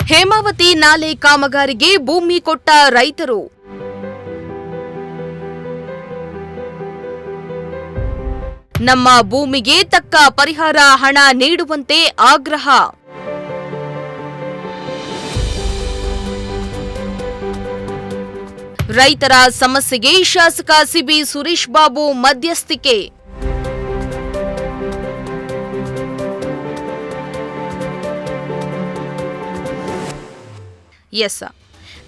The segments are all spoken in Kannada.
ಹೇಮಾವತಿ ನಾಲೆ ಕಾಮಗಾರಿಗೆ ಭೂಮಿ ಕೊಟ್ಟ ರೈತರು. ನಮ್ಮ ಭೂಮಿಗೆ ತಕ್ಕ ಪರಿಹಾರ ಹಣ ನೀಡುವಂತೆ ಆಗ್ರಹ. ರೈತರ ಸಮಸ್ಯೆಗೆ ಶಾಸಕ ಸಿಬಿ ಸುರೇಶ್ ಬಾಬು ಮಧ್ಯಸ್ಥಿಕೆ.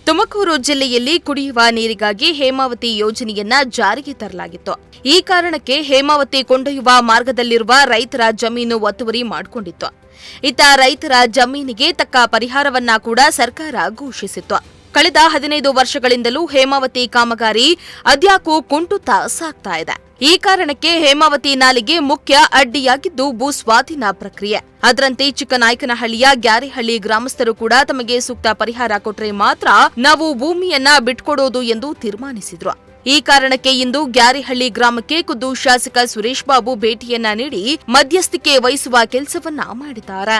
ತುಮಕೂರು ಜಿಲ್ಲೆಯಲ್ಲಿ ಕುಡಿಯುವ ನೀರಿಗಾಗಿ ಹೇಮಾವತಿ ಯೋಜನೆಯನ್ನ ಜಾರಿಗೆ ತರಲಾಗಿತ್ತು. ಈ ಕಾರಣಕ್ಕೆ ಹೇಮಾವತಿ ಕೊಂಡೊಯ್ಯುವ ಮಾರ್ಗದಲ್ಲಿರುವ ರೈತರ ಜಮೀನು ಒತ್ತುವರಿ ಮಾಡಿಕೊಂಡಿತ್ತು. ಇತ್ತ ರೈತರ ಜಮೀನಿಗೆ ತಕ್ಕ ಪರಿಹಾರವನ್ನ ಕೂಡ ಸರ್ಕಾರ ಘೋಷಿಸಿತ್ತು. ಕಳೆದ 15 ವರ್ಷಗಳಿಂದಲೂ ಹೇಮಾವತಿ ಕಾಮಗಾರಿ ಅದ್ಯಾಕೂ ಕುಂಟುತ್ತಾ ಸಾಗ್ತಾ ಇದೆ. ಈ ಕಾರಣಕ್ಕೆ ಹೇಮಾವತಿ ನಾಲೆಗೆ ಮುಖ್ಯ ಅಡ್ಡಿಯಾಗಿದ್ದು ಭೂಸ್ವಾಧೀನ ಪ್ರಕ್ರಿಯೆ. ಅದರಂತೆ ಚಿಕ್ಕನಾಯಕನಹಳ್ಳಿಯ ಗ್ಯಾರೆಹಳ್ಳಿ ಗ್ರಾಮಸ್ಥರು ಕೂಡ ತಮಗೆ ಸೂಕ್ತ ಪರಿಹಾರ ಕೊಟ್ಟರೆ ಮಾತ್ರ ನಾವು ಭೂಮಿಯನ್ನ ಬಿಟ್ಕೊಡೋದು ಎಂದು ತೀರ್ಮಾನಿಸಿದ್ರು. ಈ ಕಾರಣಕ್ಕೆ ಇಂದು ಗ್ಯಾರೆಹಳ್ಳಿ ಗ್ರಾಮಕ್ಕೆ ಖುದ್ದು ಶಾಸಕ ಸುರೇಶ್ ಬಾಬು ಭೇಟಿಯನ್ನ ನೀಡಿ ಮಧ್ಯಸ್ಥಿಕೆ ವಹಿಸುವ ಕೆಲಸವನ್ನ ಮಾಡಿದ್ದಾರೆ.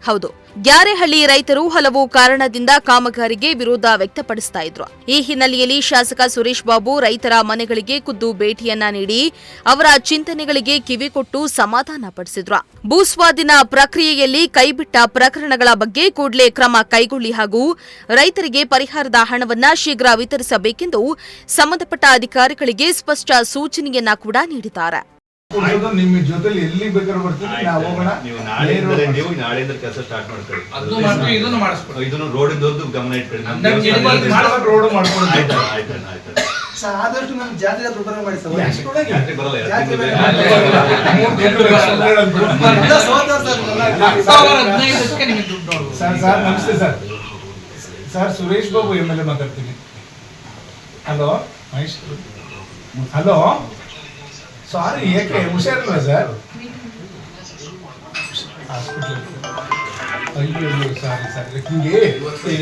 ಹೌದು, ಗ್ಯಾರೆಹಳ್ಳಿ ರೈತರು ಹಲವು ಕಾರಣದಿಂದ ಕಾಮಗಾರಿಗೆ ವಿರೋಧ ವ್ಯಕ್ತಪಡಿಸ್ತಾ ಇದ್ರು. ಈ ಹಿನ್ನೆಲೆಯಲ್ಲಿ ಶಾಸಕ ಸುರೇಶ್ ಬಾಬು ರೈತರ ಮನೆಗಳಿಗೆ ಖುದ್ದು ಭೇಟಿಯನ್ನ ನೀಡಿ ಅವರ ಚಿಂತನೆಗಳಿಗೆ ಕಿವಿಕೊಟ್ಟು ಸಮಾಧಾನ ಪಡಿಸಿದ್ರು. ಭೂಸ್ವಾಧೀನ ಪ್ರಕ್ರಿಯೆಯಲ್ಲಿ ಕೈಬಿಟ್ಟ ಪ್ರಕರಣಗಳ ಬಗ್ಗೆ ಕೂಡಲೇ ಕ್ರಮ ಕೈಗೊಳ್ಳಿ ಹಾಗೂ ರೈತರಿಗೆ ಪರಿಹಾರದ ಹಣವನ್ನ ಶೀಘ್ರ ವಿತರಿಸಬೇಕೆಂದು ಸಂಬಂಧಪಟ್ಟ ಅಧಿಕಾರಿಗಳಿಗೆ ಸ್ಪಷ್ಟ ಸೂಚನೆಯನ್ನ ಕೂಡ ನೀಡಿದ್ದಾರೆ. ನಿಮ್ಮ ಜೊತೆಲಿ ಎಲ್ಲಿ ಬೇಕಾದ್ರೂ ಬರ್ತೀವಿ, ನಾವು ಹೋಗೋಣ. ನೀವು ನಾಳೆಯಿಂದ ಕೆಲಸ ಸ್ಟಾರ್ಟ್ ಮಾಡ್ಕೊಳ್ಳಿ. ಇದನ್ನು ರೋಡ್ ಗಮನ ಇಟ್ಕೊಳ್ಳಿ. ರೋಡ್ ಮಾಡ್ಕೊಳ್ಳಿ. ಆದಷ್ಟು ನಮ್ಗೆ ಜಾತ್ರೆ ಪ್ರಿಪೇರ್ ಮಾಡಿ ಸರ್. ನಮಸ್ತೆ sir. Sir Suresh Babu MLA ಮಾತಾಡ್ತೀನಿ. ಹಲೋ ಮಹೇಶ್. ಹಲೋ ಸಾರಿ, ಏಕೆ ಹುಷಾರಿಲ್ವಾ ಸರ್? ಹಾಸ್ಪಿಟಲ್. ಅಯ್ಯೋ ಸಾರಿ ಸರ್. ಹಿಂಗೆ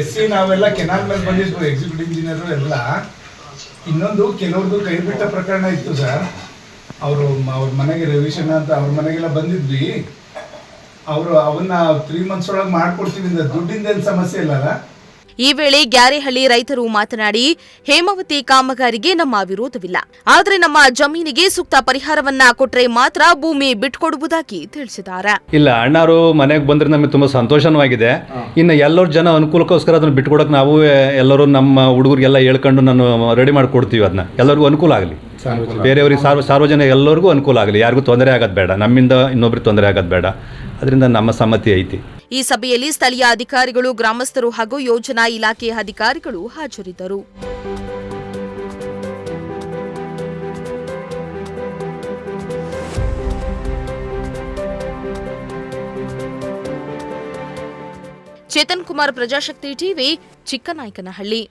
SC ನಾವೆಲ್ಲ ಕೆನಾಲ್ ಮೇಲೆ ಬಂದಿದ್ವು, ಎಕ್ಸಿಕ್ಯೂಟಿವ್ ಇಂಜಿನಿಯರ್ ಎಲ್ಲ. ಇನ್ನೊಂದು ಕೆಲವ್ರದ್ದು ಕೈ ಬಿಟ್ಟ ಪ್ರಕರಣ ಇತ್ತು ಸರ್. ಅವ್ರ ಮನೆಗೆ ರಿವಿಷನ್ ಅಂತ ಅವ್ರ ಮನೆಗೆಲ್ಲ ಬಂದಿದ್ವಿ. ಅವನ್ನ 3 months ಒಳಗೆ ಮಾಡ್ಕೊಡ್ತೀವಿ. ದುಡ್ಡಿಂದೇನು ಸಮಸ್ಯೆ ಇಲ್ಲಲ್ಲ. ಈ ವೇಳೆ ಗ್ಯಾರೆಹಳ್ಳಿ ರೈತರು ಮಾತನಾಡಿ, ಹೇಮಾವತಿ ಕಾಮಗಾರಿಗೆ ನಮ್ಮ ವಿರೋಧವಿಲ್ಲ, ಆದರೆ ನಮ್ಮ ಜಮೀನಿಗೆ ಸೂಕ್ತ ಪರಿಹಾರವನ್ನ ಕೊಟ್ಟರೆ ಮಾತ್ರ ಭೂಮಿ ಬಿಟ್ಕೊಡುವುದಾಗಿ ತಿಳಿಸಿದ್ದಾರೆ. ಇಲ್ಲ, ಅಣ್ಣಾರು ಮನೆಗೆ ಬಂದ್ರೆ ನಮಗೆ ತುಂಬಾ ಸಂತೋಷವಾಗಿದೆ. ಇನ್ನು ಎಲ್ಲರೂ ಜನ ಅನುಕೂಲಕ್ಕೋಸ್ಕರ ಅದನ್ನ ಬಿಟ್ಕೊಡಕ್ಕೆ ನಾವು ಎಲ್ಲರೂ ನಮ್ಮ ಹುಡುಗರಿಗೆಲ್ಲ ಹೇಳ್ಕೊಂಡು ನಾನು ರೆಡಿ ಮಾಡಿಕೊಡ್ತೀವಿ. ಅದನ್ನ ಎಲ್ಲರಿಗೂ ಅನುಕೂಲ ಆಗಲಿ, ಬೇರೆಯವ್ರಿಗೆ ಸಾರ್ವಜನಿಕ ಎಲ್ಲರಿಗೂ ಅನುಕೂಲ ಆಗಲಿ, ಯಾರಿಗೂ ತೊಂದರೆ ಆಗೋದು ಬೇಡ, ನಮ್ಮಿಂದ ಇನ್ನೊಬ್ರಿಗೆ ತೊಂದರೆ ಆಗೋದು ಬೇಡ. ಅದರಿಂದ ನಮ್ಮ ಸಮ್ಮತಿ ಐತಿ. ಈ ಸಭೆಯಲ್ಲಿ ಸ್ಥಳೀಯ ಅಧಿಕಾರಿಗಳು, ಗ್ರಾಮಸ್ಥರು ಹಾಗೂ ಯೋಜನಾ ಇಲಾಖೆಯ ಅಧಿಕಾರಿಗಳು ಹಾಜರಿದ್ದರು. ಚೇತನ್ ಕುಮಾರ್, ಪ್ರಜಾಶಕ್ತಿ ಟಿವಿ, ಚಿಕ್ಕನಾಯಕನಹಳ್ಳಿ.